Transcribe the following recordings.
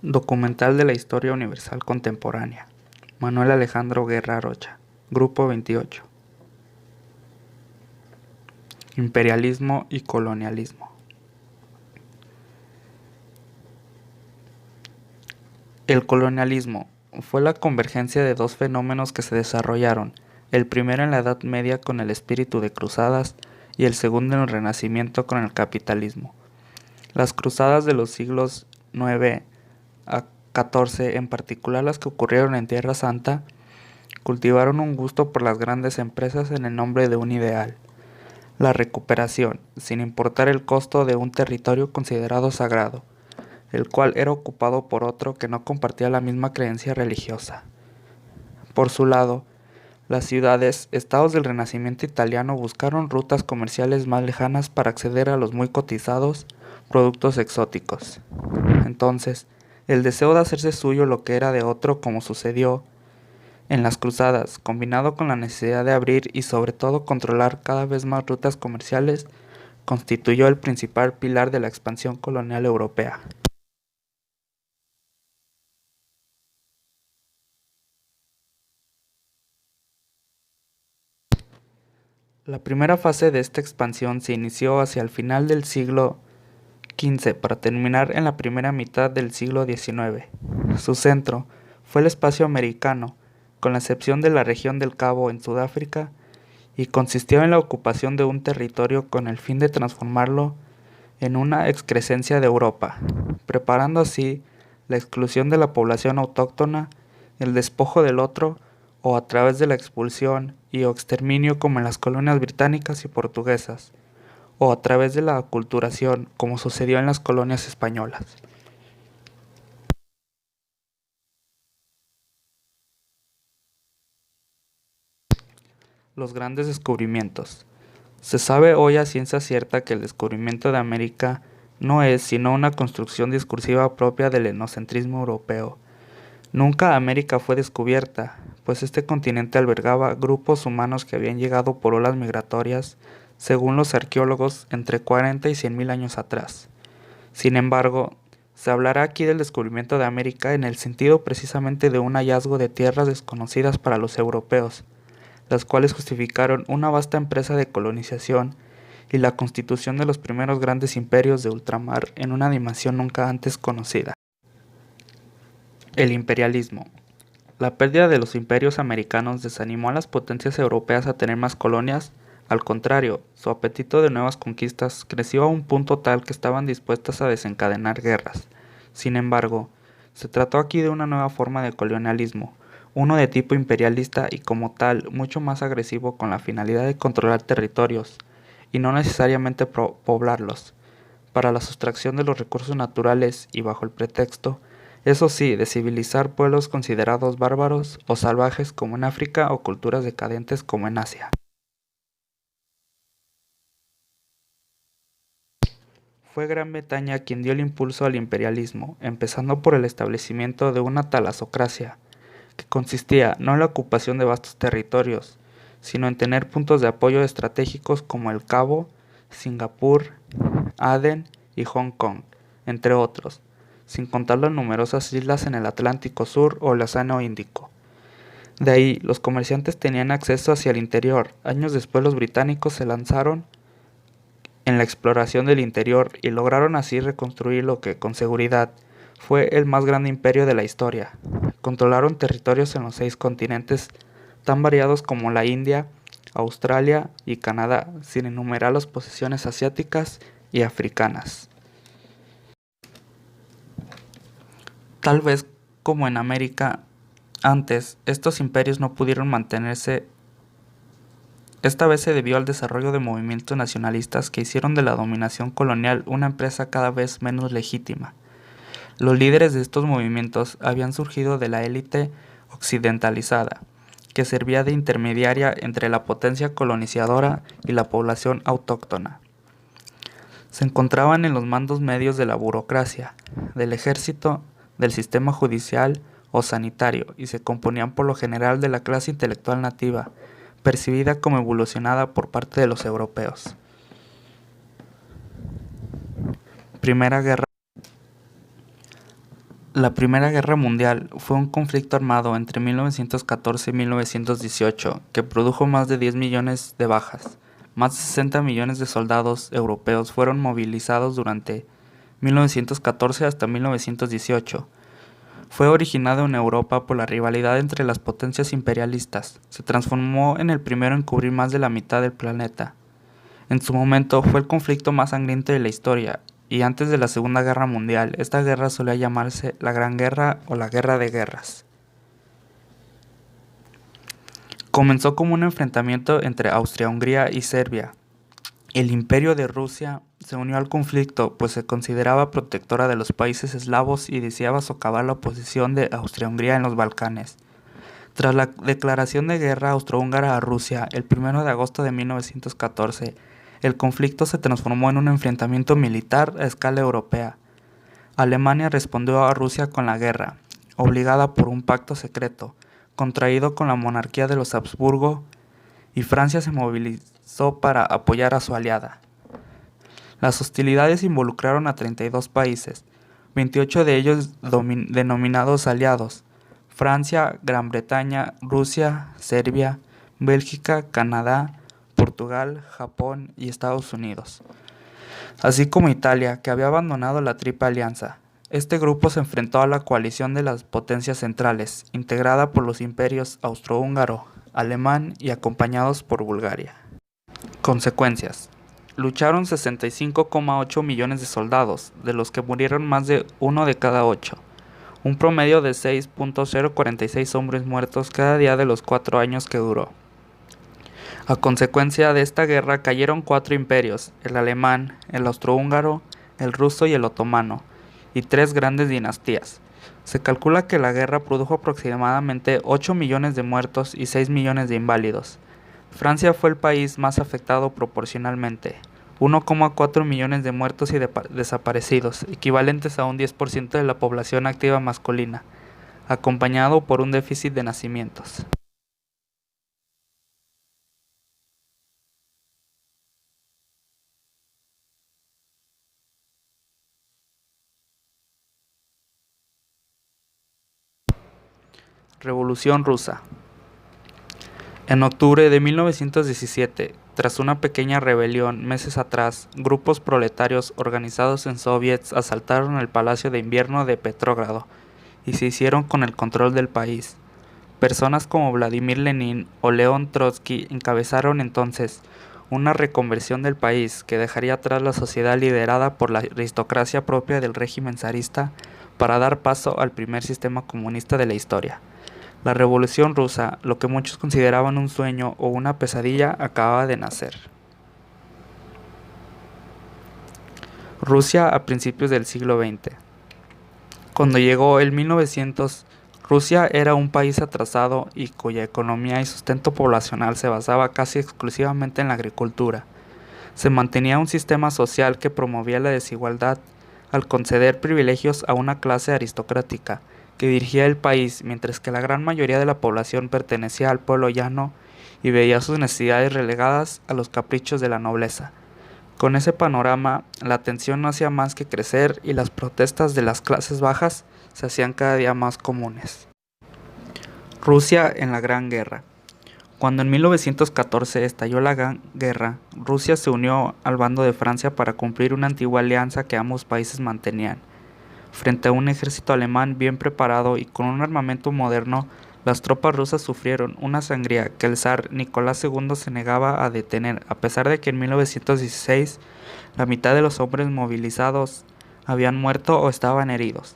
Documental de la Historia Universal Contemporánea. Manuel Alejandro Guerra Rocha. Grupo 28. Imperialismo y colonialismo. El colonialismo fue la convergencia de dos fenómenos que se desarrollaron, el primero en la Edad Media con el espíritu de cruzadas y el segundo en el Renacimiento con el capitalismo. Las cruzadas de los siglos IX a XIV, en particular las que ocurrieron en Tierra Santa, cultivaron un gusto por las grandes empresas en el nombre de un ideal: la recuperación, sin importar el costo, de un territorio considerado sagrado, el cual era ocupado por otro que no compartía la misma creencia religiosa. Por su lado, las ciudades, estados del Renacimiento italiano, buscaron rutas comerciales más lejanas para acceder a los muy cotizados productos exóticos. Entonces, el deseo de hacerse suyo lo que era de otro, como sucedió en las cruzadas, combinado con la necesidad de abrir y sobre todo controlar cada vez más rutas comerciales, constituyó el principal pilar de la expansión colonial europea. La primera fase de esta expansión se inició hacia el final del siglo XV para terminar en la primera mitad del siglo XIX. Su centro fue el espacio americano, con la excepción de la región del Cabo en Sudáfrica, y consistió en la ocupación de un territorio con el fin de transformarlo en una excrescencia de Europa, preparando así la exclusión de la población autóctona, el despojo del otro, o a través de la expulsión y o exterminio como en las colonias británicas y portuguesas, o a través de la aculturación como sucedió en las colonias españolas. Los grandes descubrimientos. Se sabe hoy a ciencia cierta que el descubrimiento de América no es sino una construcción discursiva propia del etnocentrismo europeo. Nunca América fue descubierta, pues este continente albergaba grupos humanos que habían llegado por olas migratorias, según los arqueólogos, entre 40 y 100.000 años atrás. Sin embargo, se hablará aquí del descubrimiento de América en el sentido precisamente de un hallazgo de tierras desconocidas para los europeos, las cuales justificaron una vasta empresa de colonización y la constitución de los primeros grandes imperios de ultramar en una dimensión nunca antes conocida. El imperialismo. La pérdida de los imperios americanos desanimó a las potencias europeas a tener más colonias. Al contrario, su apetito de nuevas conquistas creció a un punto tal que estaban dispuestas a desencadenar guerras. Sin embargo, se trató aquí de una nueva forma de colonialismo, uno de tipo imperialista y como tal mucho más agresivo, con la finalidad de controlar territorios, y no necesariamente poblarlos, para la sustracción de los recursos naturales y bajo el pretexto, eso sí, de civilizar pueblos considerados bárbaros o salvajes como en África o culturas decadentes como en Asia. Fue Gran Bretaña quien dio el impulso al imperialismo, empezando por el establecimiento de una talasocracia, que consistía no en la ocupación de vastos territorios, sino en tener puntos de apoyo estratégicos como el Cabo, Singapur, Aden y Hong Kong, entre otros, sin contar las numerosas islas en el Atlántico Sur o el Océano Índico. De ahí, los comerciantes tenían acceso hacia el interior. Años después, los británicos se lanzaron en la exploración del interior y lograron así reconstruir lo que, con seguridad, fue el más grande imperio de la historia. Controlaron territorios en los 6 continentes tan variados como la India, Australia y Canadá, sin enumerar las posesiones asiáticas y africanas. Tal vez como en América antes, estos imperios no pudieron mantenerse. Esta vez se debió al desarrollo de movimientos nacionalistas que hicieron de la dominación colonial una empresa cada vez menos legítima. Los líderes de estos movimientos habían surgido de la élite occidentalizada, que servía de intermediaria entre la potencia colonizadora y la población autóctona. Se encontraban en los mandos medios de la burocracia, del ejército, del sistema judicial o sanitario, y se componían por lo general de la clase intelectual nativa, percibida como evolucionada por parte de los europeos. Primera Guerra. La Primera Guerra Mundial fue un conflicto armado entre 1914 y 1918 que produjo más de 10 millones de bajas. Más de 60 millones de soldados europeos fueron movilizados durante 1914 hasta 1918. Fue originado en Europa por la rivalidad entre las potencias imperialistas. Se transformó en el primero en cubrir más de la mitad del planeta. En su momento fue el conflicto más sangriento de la historia, y antes de la Segunda Guerra Mundial, esta guerra solía llamarse la Gran Guerra o la Guerra de Guerras. Comenzó como un enfrentamiento entre Austria-Hungría y Serbia. El Imperio de Rusia se unió al conflicto, pues se consideraba protectora de los países eslavos y deseaba socavar la oposición de Austria-Hungría en los Balcanes. Tras la declaración de guerra austrohúngara a Rusia el 1 de agosto de 1914, el conflicto se transformó en un enfrentamiento militar a escala europea. Alemania respondió a Rusia con la guerra, obligada por un pacto secreto, contraído con la monarquía de los Habsburgo, y Francia se movilizó para apoyar a su aliada. Las hostilidades involucraron a 32 países, 28 de ellos denominados aliados: Francia, Gran Bretaña, Rusia, Serbia, Bélgica, Canadá, Portugal, Japón y Estados Unidos, así como Italia, que había abandonado la Triple Alianza. Este grupo se enfrentó a la coalición de las potencias centrales, integrada por los imperios austrohúngaro, alemán y acompañados por Bulgaria. Consecuencias. Lucharon 65,8 millones de soldados, de los que murieron más de 1 de cada 8, un promedio de 6.046 hombres muertos cada día de los 4 años que duró. A consecuencia de esta guerra cayeron 4 imperios: el alemán, el austrohúngaro, el ruso y el otomano, y 3 grandes dinastías. Se calcula que la guerra produjo aproximadamente 8 millones de muertos y 6 millones de inválidos. Francia fue el país más afectado proporcionalmente: 1,4 millones de muertos y desaparecidos, equivalentes a un 10% de la población activa masculina, acompañado por un déficit de nacimientos. Revolución rusa. En octubre de 1917, tras una pequeña rebelión meses atrás, grupos proletarios organizados en soviets asaltaron el Palacio de Invierno de Petrógrado y se hicieron con el control del país. Personas como Vladimir Lenin o León Trotsky encabezaron entonces una reconversión del país que dejaría atrás la sociedad liderada por la aristocracia propia del régimen zarista para dar paso al primer sistema comunista de la historia. La Revolución Rusa, lo que muchos consideraban un sueño o una pesadilla, acababa de nacer. Rusia a principios del siglo XX. Cuando llegó el 1900, Rusia era un país atrasado y cuya economía y sustento poblacional se basaba casi exclusivamente en la agricultura. Se mantenía un sistema social que promovía la desigualdad al conceder privilegios a una clase aristocrática que dirigía el país, mientras que la gran mayoría de la población pertenecía al pueblo llano y veía sus necesidades relegadas a los caprichos de la nobleza. Con ese panorama, la tensión no hacía más que crecer y las protestas de las clases bajas se hacían cada día más comunes. Rusia en la Gran Guerra. Cuando en 1914 estalló la Gran Guerra, Rusia se unió al bando de Francia para cumplir una antigua alianza que ambos países mantenían. Frente a un ejército alemán bien preparado y con un armamento moderno, las tropas rusas sufrieron una sangría que el zar Nicolás II se negaba a detener, a pesar de que en 1916 la mitad de los hombres movilizados habían muerto o estaban heridos.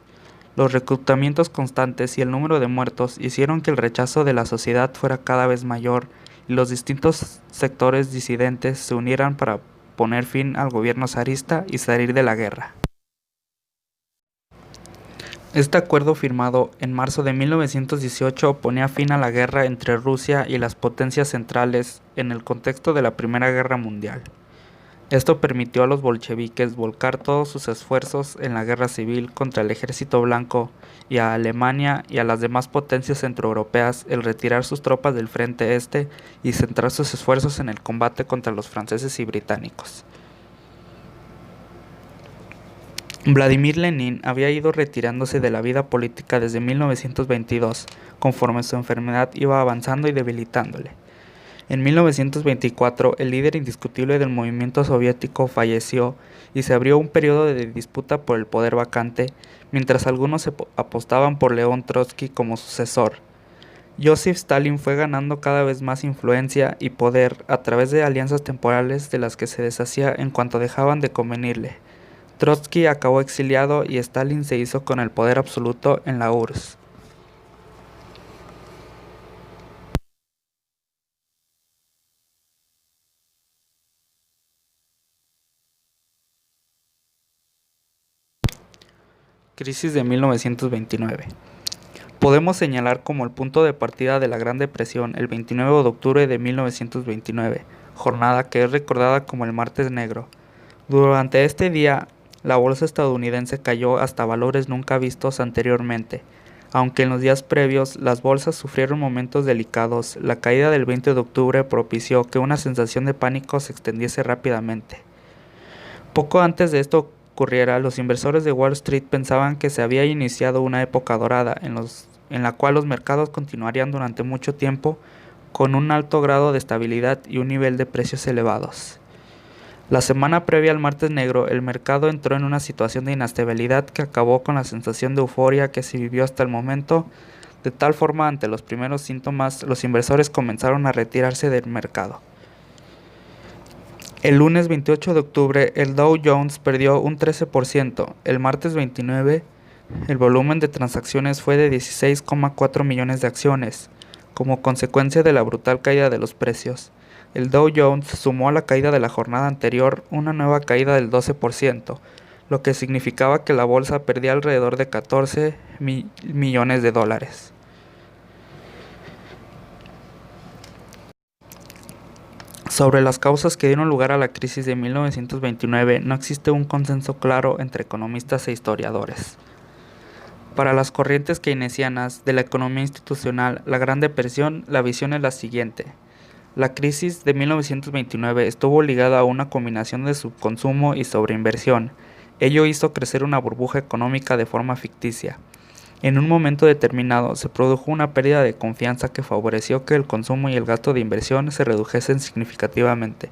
Los reclutamientos constantes y el número de muertos hicieron que el rechazo de la sociedad fuera cada vez mayor y los distintos sectores disidentes se unieran para poner fin al gobierno zarista y salir de la guerra. Este acuerdo, firmado en marzo de 1918, ponía fin a la guerra entre Rusia y las potencias centrales en el contexto de la Primera Guerra Mundial. Esto permitió a los bolcheviques volcar todos sus esfuerzos en la guerra civil contra el Ejército Blanco y a Alemania y a las demás potencias centroeuropeas el retirar sus tropas del frente este y centrar sus esfuerzos en el combate contra los franceses y británicos. Vladimir Lenin había ido retirándose de la vida política desde 1922, conforme su enfermedad iba avanzando y debilitándole. En 1924, el líder indiscutible del movimiento soviético falleció y se abrió un periodo de disputa por el poder vacante, mientras algunos apostaban por León Trotsky como sucesor. Joseph Stalin fue ganando cada vez más influencia y poder a través de alianzas temporales de las que se deshacía en cuanto dejaban de convenirle. Trotsky acabó exiliado y Stalin se hizo con el poder absoluto en la URSS. Crisis de 1929. Podemos señalar como el punto de partida de la Gran Depresión el 29 de octubre de 1929, jornada que es recordada como el Martes Negro. Durante este día, la bolsa estadounidense cayó hasta valores nunca vistos anteriormente. Aunque en los días previos las bolsas sufrieron momentos delicados, la caída del 20 de octubre propició que una sensación de pánico se extendiese rápidamente. Poco antes de esto ocurriera, los inversores de Wall Street pensaban que se había iniciado una época dorada en la cual los mercados continuarían durante mucho tiempo con un alto grado de estabilidad y un nivel de precios elevados. La semana previa al Martes Negro, el mercado entró en una situación de inestabilidad que acabó con la sensación de euforia que se vivió hasta el momento. De tal forma, ante los primeros síntomas, los inversores comenzaron a retirarse del mercado. El lunes 28 de octubre, el Dow Jones perdió un 13%. El martes 29, el volumen de transacciones fue de 16,4 millones de acciones. Como consecuencia de la brutal caída de los precios, el Dow Jones sumó a la caída de la jornada anterior una nueva caída del 12%, lo que significaba que la bolsa perdía alrededor de 14 millones de dólares. Sobre las causas que dieron lugar a la crisis de 1929 no existe un consenso claro entre economistas e historiadores. Para las corrientes keynesianas de la economía institucional, la Gran Depresión, la visión es la siguiente. La crisis de 1929 estuvo ligada a una combinación de subconsumo y sobreinversión. Ello hizo crecer una burbuja económica de forma ficticia. En un momento determinado se produjo una pérdida de confianza que favoreció que el consumo y el gasto de inversión se redujesen significativamente.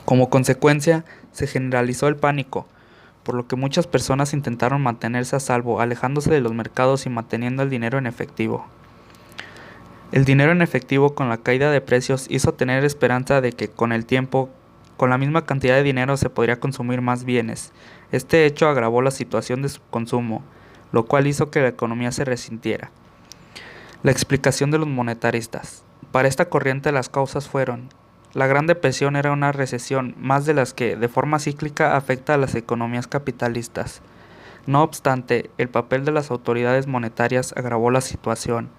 Como consecuencia, se generalizó el pánico, por lo que muchas personas intentaron mantenerse a salvo, alejándose de los mercados y manteniendo el dinero en efectivo. El dinero en efectivo con la caída de precios hizo tener esperanza de que con el tiempo, con la misma cantidad de dinero se podría consumir más bienes. Este hecho agravó la situación de subconsumo, lo cual hizo que la economía se resintiera. La explicación de los monetaristas. Para esta corriente las causas fueron: la Gran Depresión era una recesión más de las que, de forma cíclica, afecta a las economías capitalistas. No obstante, el papel de las autoridades monetarias agravó la situación.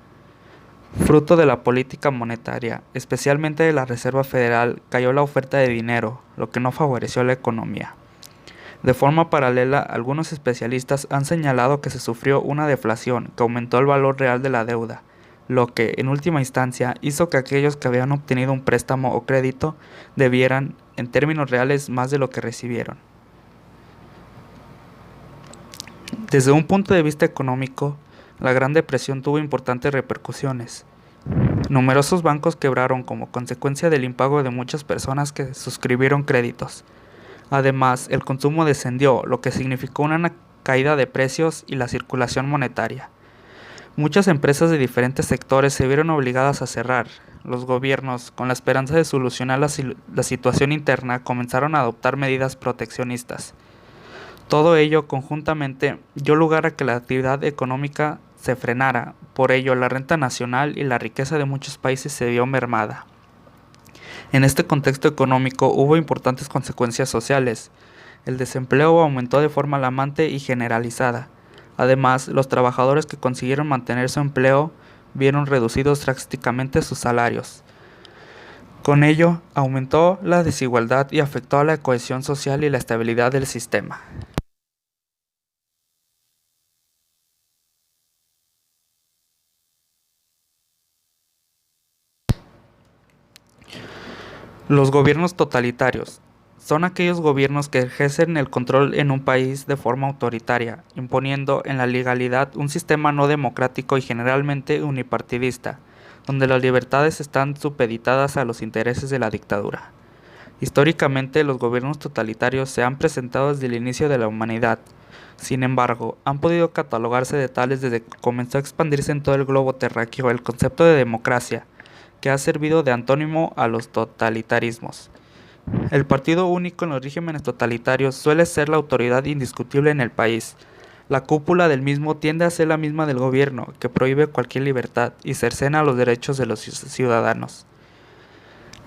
Fruto de la política monetaria, especialmente de la Reserva Federal, cayó la oferta de dinero, lo que no favoreció la economía. De forma paralela, algunos especialistas han señalado que se sufrió una deflación que aumentó el valor real de la deuda, lo que, en última instancia, hizo que aquellos que habían obtenido un préstamo o crédito debieran, en términos reales, más de lo que recibieron. Desde un punto de vista económico, la Gran Depresión tuvo importantes repercusiones. Numerosos bancos quebraron como consecuencia del impago de muchas personas que suscribieron créditos. Además, el consumo descendió, lo que significó una caída de precios y la circulación monetaria. Muchas empresas de diferentes sectores se vieron obligadas a cerrar. Los gobiernos, con la esperanza de solucionar la situación interna, comenzaron a adoptar medidas proteccionistas. Todo ello conjuntamente dio lugar a que la actividad económica se frenara. Por ello, la renta nacional y la riqueza de muchos países se vio mermada. En este contexto económico hubo importantes consecuencias sociales. El desempleo aumentó de forma alarmante y generalizada. Además, los trabajadores que consiguieron mantener su empleo vieron reducidos drásticamente sus salarios. Con ello, aumentó la desigualdad y afectó a la cohesión social y la estabilidad del sistema. Los gobiernos totalitarios. son aquellos gobiernos que ejercen el control en un país de forma autoritaria, imponiendo en la legalidad un sistema no democrático y generalmente unipartidista, donde las libertades están supeditadas a los intereses de la dictadura. Históricamente, los gobiernos totalitarios se han presentado desde el inicio de la humanidad. Sin embargo, han podido catalogarse de tales desde que comenzó a expandirse en todo el globo terráqueo el concepto de democracia, que ha servido de antónimo a los totalitarismos. El partido único en los regímenes totalitarios suele ser la autoridad indiscutible en el país. La cúpula del mismo tiende a ser la misma del gobierno, que prohíbe cualquier libertad y cercena los derechos de los ciudadanos.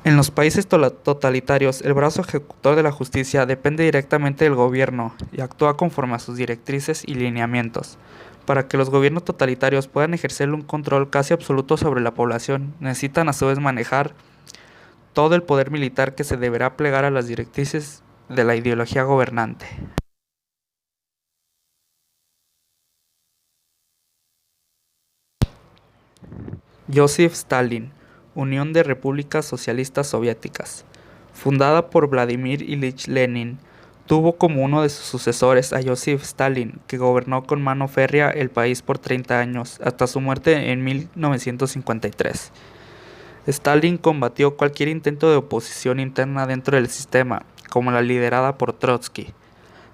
En los países totalitarios, el brazo ejecutor de la justicia depende directamente del gobierno y actúa conforme a sus directrices y lineamientos. Para que los gobiernos totalitarios puedan ejercer un control casi absoluto sobre la población, necesitan a su vez manejar todo el poder militar que se deberá plegar a las directrices de la ideología gobernante. Joseph Stalin, Unión de Repúblicas Socialistas Soviéticas. Fundada por Vladimir Ilich Lenin, tuvo como uno de sus sucesores a Joseph Stalin, que gobernó con mano férrea el país por 30 años, hasta su muerte en 1953. Stalin combatió cualquier intento de oposición interna dentro del sistema, como la liderada por Trotsky.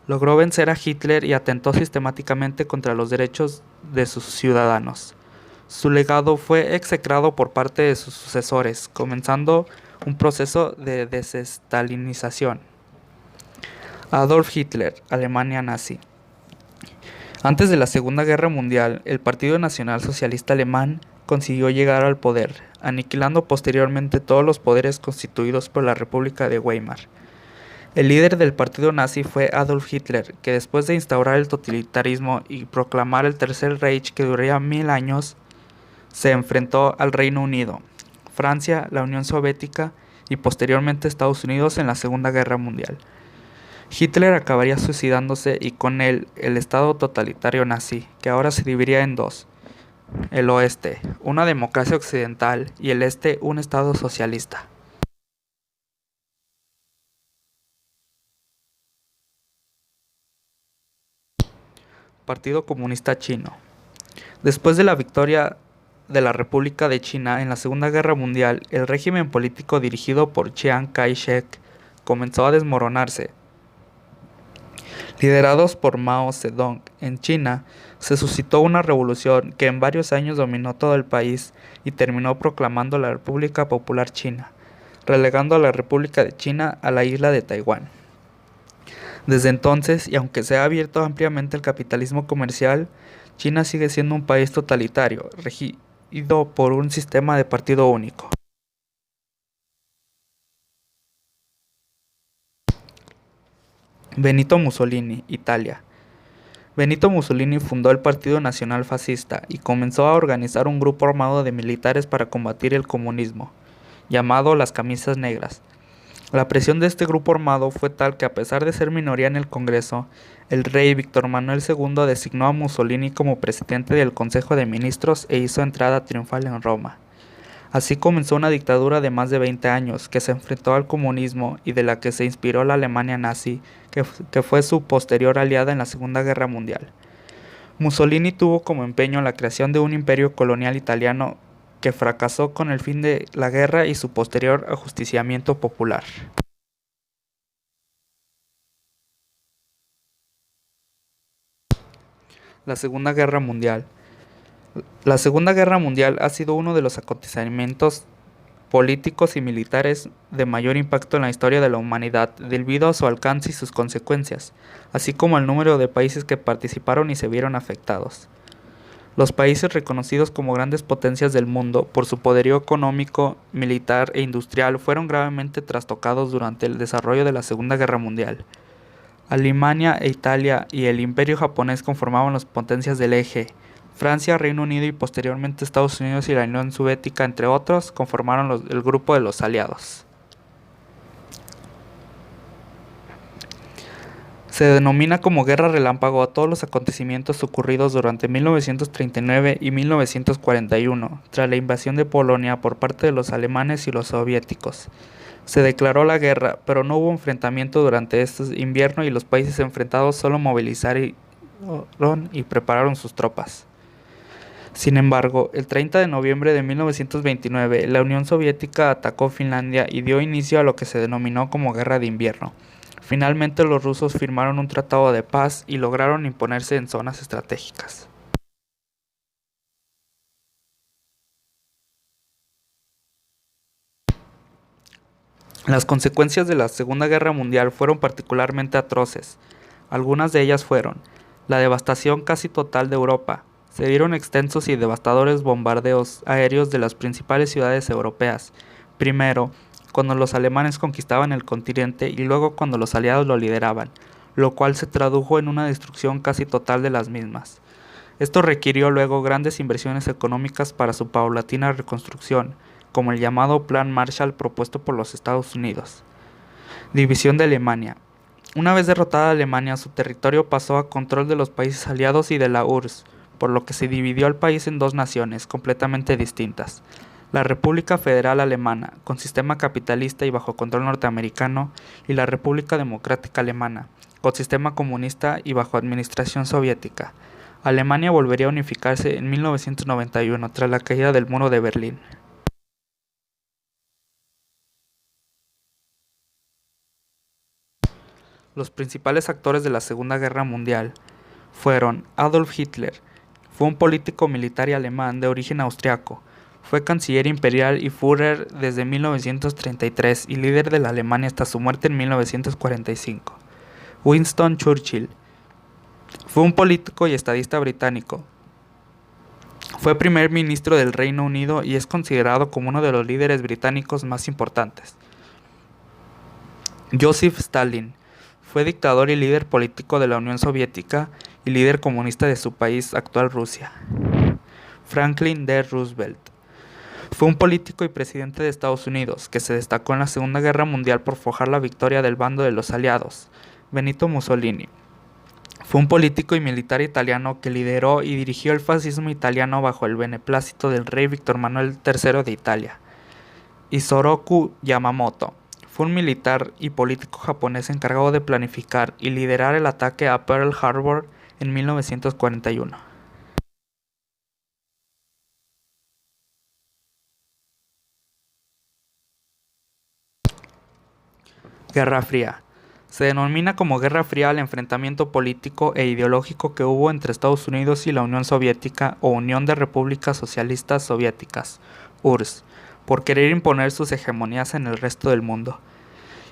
Logró vencer a Hitler y atentó sistemáticamente contra los derechos de sus ciudadanos. Su legado fue execrado por parte de sus sucesores, comenzando un proceso de desestalinización. Adolf Hitler, Alemania nazi. Antes de la Segunda Guerra Mundial, el Partido Nacional Socialista Alemán consiguió llegar al poder, aniquilando posteriormente todos los poderes constituidos por la República de Weimar. El líder del partido nazi fue Adolf Hitler, que después de instaurar el totalitarismo y proclamar el Tercer Reich que duraría 1000 años, se enfrentó al Reino Unido, Francia, la Unión Soviética y posteriormente Estados Unidos en la Segunda Guerra Mundial. Hitler acabaría suicidándose y con él el Estado totalitario nazi, que ahora se dividiría en dos: el oeste, una democracia occidental, y el este, un Estado socialista. Partido Comunista Chino. Después de la victoria de la República de China en la Segunda Guerra Mundial, el régimen político dirigido por Chiang Kai-shek comenzó a desmoronarse. Liderados por Mao Zedong en China, se suscitó una revolución que en varios años dominó todo el país y terminó proclamando la República Popular China, relegando a la República de China a la isla de Taiwán. Desde entonces, y aunque se ha abierto ampliamente el capitalismo comercial, China sigue siendo un país totalitario, regido por un sistema de partido único. Benito Mussolini, Italia. Benito Mussolini fundó el Partido Nacional Fascista y comenzó a organizar un grupo armado de militares para combatir el comunismo, llamado las Camisas Negras. La presión de este grupo armado fue tal que, a pesar de ser minoría en el Congreso, el rey Víctor Manuel II designó a Mussolini como presidente del Consejo de Ministros e hizo entrada triunfal en Roma. Así comenzó una dictadura de más de 20 años que se enfrentó al comunismo y de la que se inspiró la Alemania nazi, que fue su posterior aliada en la Segunda Guerra Mundial. Mussolini tuvo como empeño la creación de un imperio colonial italiano que fracasó con el fin de la guerra y su posterior ajusticiamiento popular. La Segunda Guerra Mundial. La Segunda Guerra Mundial ha sido uno de los acontecimientos políticos y militares de mayor impacto en la historia de la humanidad debido a su alcance y sus consecuencias, así como el número de países que participaron y se vieron afectados. Los países reconocidos como grandes potencias del mundo por su poderío económico, militar e industrial fueron gravemente trastocados durante el desarrollo de la Segunda Guerra Mundial. Alemania e Italia y el Imperio japonés conformaban las potencias del eje. Francia, Reino Unido y posteriormente Estados Unidos y la Unión Soviética, entre otros, conformaron el grupo de los aliados. Se denomina como Guerra Relámpago a todos los acontecimientos ocurridos durante 1939 y 1941, tras la invasión de Polonia por parte de los alemanes y los soviéticos. Se declaró la guerra, pero no hubo enfrentamiento durante este invierno y los países enfrentados solo movilizaron y prepararon sus tropas. Sin embargo, el 30 de noviembre de 1929, la Unión Soviética atacó Finlandia y dio inicio a lo que se denominó como Guerra de Invierno. Finalmente los rusos firmaron un tratado de paz y lograron imponerse en zonas estratégicas. Las consecuencias de la Segunda Guerra Mundial fueron particularmente atroces. Algunas de ellas fueron la devastación casi total de Europa. Se dieron extensos y devastadores bombardeos aéreos de las principales ciudades europeas. Primero, cuando los alemanes conquistaban el continente y luego cuando los aliados lo lideraban, lo cual se tradujo en una destrucción casi total de las mismas. Esto requirió luego grandes inversiones económicas para su paulatina reconstrucción, como el llamado Plan Marshall propuesto por los Estados Unidos. División de Alemania. Una vez derrotada Alemania, su territorio pasó a control de los países aliados y de la URSS, por lo que se dividió al país en dos naciones completamente distintas: la República Federal Alemana, con sistema capitalista y bajo control norteamericano, y la República Democrática Alemana, con sistema comunista y bajo administración soviética. Alemania volvería a unificarse en 1991 tras la caída del Muro de Berlín. Los principales actores de la Segunda Guerra Mundial fueron Adolf Hitler. Fue un político militar alemán de origen austriaco. Fue canciller imperial y Führer desde 1933 y líder de la Alemania hasta su muerte en 1945. Winston Churchill. Fue un político y estadista británico. Fue primer ministro del Reino Unido y es considerado como uno de los líderes británicos más importantes. Joseph Stalin. Fue dictador y líder político de la Unión Soviética y líder comunista de su país actual, Rusia. Franklin D. Roosevelt. Fue un político y presidente de Estados Unidos que se destacó en la Segunda Guerra Mundial por forjar la victoria del bando de los aliados. Benito Mussolini. Fue un político y militar italiano que lideró y dirigió el fascismo italiano bajo el beneplácito del rey Víctor Manuel III de Italia. Isoroku Yamamoto. Fue un militar y político japonés encargado de planificar y liderar el ataque a Pearl Harbor en 1941. Guerra Fría. Se denomina como Guerra Fría al enfrentamiento político e ideológico que hubo entre Estados Unidos y la Unión Soviética o Unión de Repúblicas Socialistas Soviéticas, URSS, por querer imponer sus hegemonías en el resto del mundo.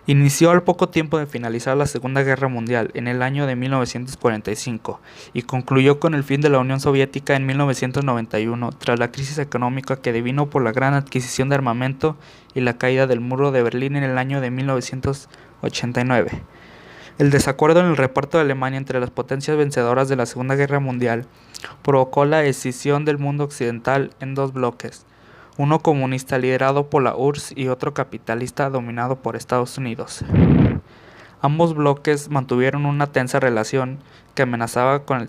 Inició al poco tiempo de finalizar la Segunda Guerra Mundial, en el año de 1945, y concluyó con el fin de la Unión Soviética en 1991, tras la crisis económica que devino por la gran adquisición de armamento y la caída del Muro de Berlín en el año de 1989. El desacuerdo en el reparto de Alemania entre las potencias vencedoras de la Segunda Guerra Mundial provocó la escisión del mundo occidental en dos bloques: uno comunista liderado por la URSS y otro capitalista dominado por Estados Unidos. Ambos bloques mantuvieron una tensa relación que amenazaba con el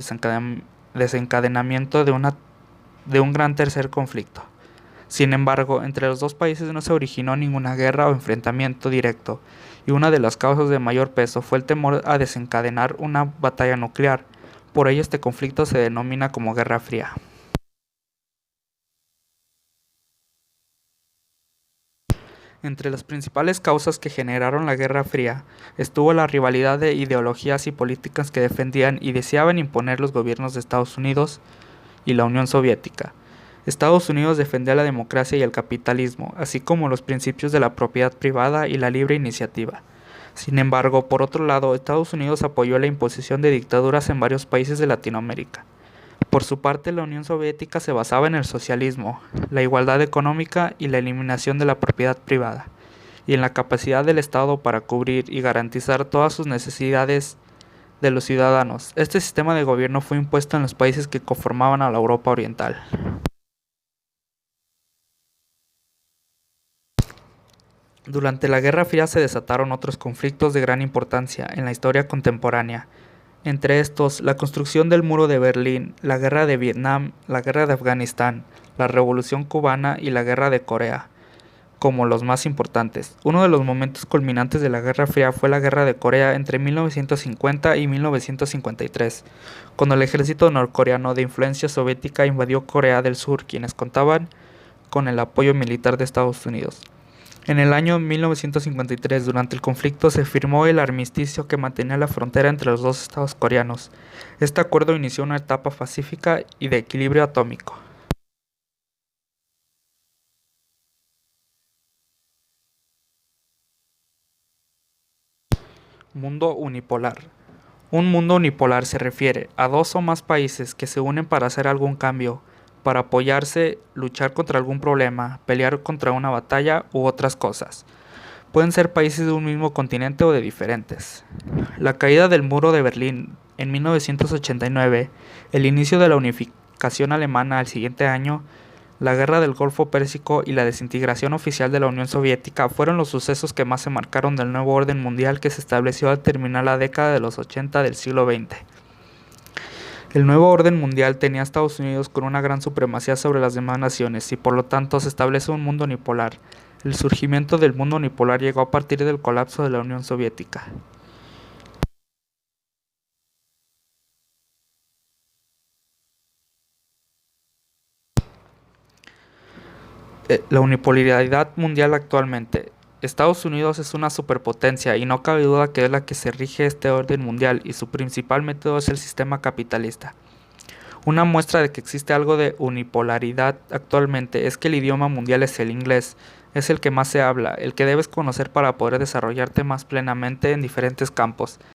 desencadenamiento de un gran tercer conflicto. Sin embargo, entre los dos países no se originó ninguna guerra o enfrentamiento directo, y una de las causas de mayor peso fue el temor a desencadenar una batalla nuclear. Por ello este conflicto se denomina como Guerra Fría. Entre las principales causas que generaron la Guerra Fría estuvo la rivalidad de ideologías y políticas que defendían y deseaban imponer los gobiernos de Estados Unidos y la Unión Soviética. Estados Unidos defendía la democracia y el capitalismo, así como los principios de la propiedad privada y la libre iniciativa. Sin embargo, por otro lado, Estados Unidos apoyó la imposición de dictaduras en varios países de Latinoamérica. Por su parte, la Unión Soviética se basaba en el socialismo, la igualdad económica y la eliminación de la propiedad privada, y en la capacidad del Estado para cubrir y garantizar todas sus necesidades de los ciudadanos. Este sistema de gobierno fue impuesto en los países que conformaban a la Europa Oriental. Durante la Guerra Fría se desataron otros conflictos de gran importancia en la historia contemporánea. Entre estos, la construcción del Muro de Berlín, la Guerra de Vietnam, la Guerra de Afganistán, la Revolución Cubana y la Guerra de Corea. como los más importantes. Uno de los momentos culminantes de la Guerra Fría fue la Guerra de Corea entre 1950 y 1953, cuando el ejército norcoreano de influencia soviética invadió Corea del Sur, quienes contaban con el apoyo militar de Estados Unidos. En el año 1953, durante el conflicto, se firmó el armisticio que mantenía la frontera entre los dos estados coreanos. Este acuerdo inició una etapa pacífica y de equilibrio atómico. Mundo unipolar. Un mundo unipolar se refiere a dos o más países que se unen para hacer algún cambio, para apoyarse, luchar contra algún problema, pelear contra una batalla u otras cosas. Pueden ser países de un mismo continente o de diferentes. La caída del muro de Berlín en 1989, el inicio de la unificación alemana al siguiente año, la guerra del Golfo Pérsico y la desintegración oficial de la Unión Soviética fueron los sucesos que más se marcaron del nuevo orden mundial que se estableció al terminar la década de los 80 del siglo XX. El nuevo orden mundial tenía a Estados Unidos con una gran supremacía sobre las demás naciones y por lo tanto se establece un mundo unipolar. El surgimiento del mundo unipolar llegó a partir del colapso de la Unión Soviética. La unipolaridad mundial actualmente. Estados Unidos es una superpotencia y no cabe duda que es la que se rige este orden mundial y su principal método es el sistema capitalista. Una muestra de que existe algo de unipolaridad actualmente es que el idioma mundial es el inglés, es el que más se habla, el que debes conocer para poder desarrollarte más plenamente en diferentes campos.